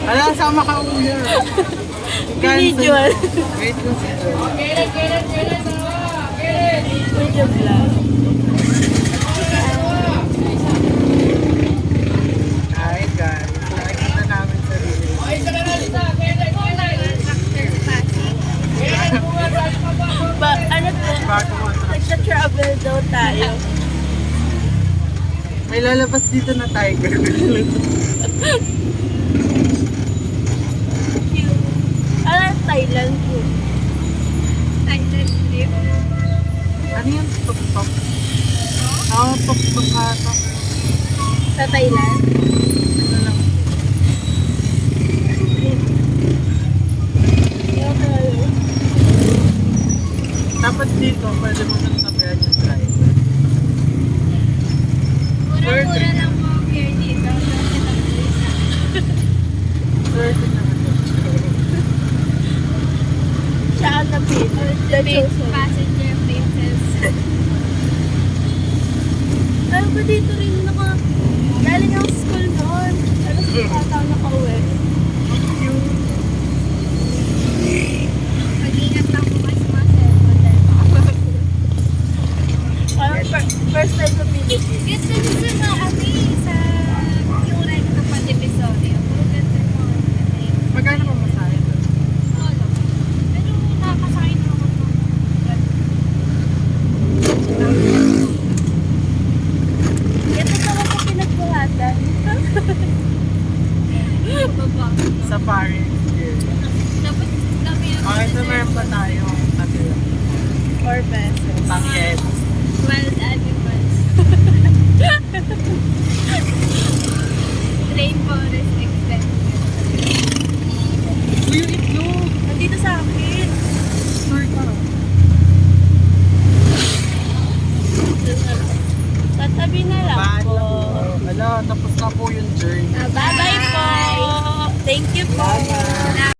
Alam, sama ka ulo. Individual. Wait lang si Medyo vlog. Hi guys. Nakikita namin sarili. Ano to? Bago mo attraction. Nagsa-travel daw tayo. May lalabas dito na tiger. Ano, Thailand po. Thailand trip. Ano yung tuk-tuk? Oo, tuk-tuk ata. Sa Thailand? Ano lang. Tapos dito, pwede mo nang sabihan yung driver. Mura-mura lang po ang beer dito. Swerte naman yun. Siya ang napit. The chosen. Passenger princess. Alam ko dito rin galing ang school noon. Ano sa bata nakauwi? Mag-ingat lang po kayo sa mga cellphone. Parang first time sa Philippines. Ganda dito na kami sa yung ride ng Pandivisorio. Puro ganda mo. Magkano pa masahe doon? Solo. Pero nakakasakay na ako ng Ito naman sa pinagbuhatan. baba. Safari experience. Dapat dami yung Okay, so meron pa tayong kabila. 4 pesos. Pangyen. wild animals. Rainforest extension. Uy, yung itlog! Nandito sa akin. Sorry ka. Tatabi na lang Bad po. na po. Ala, tapos na po yung journey. Bye-bye po. Thank you po. Bye-bye.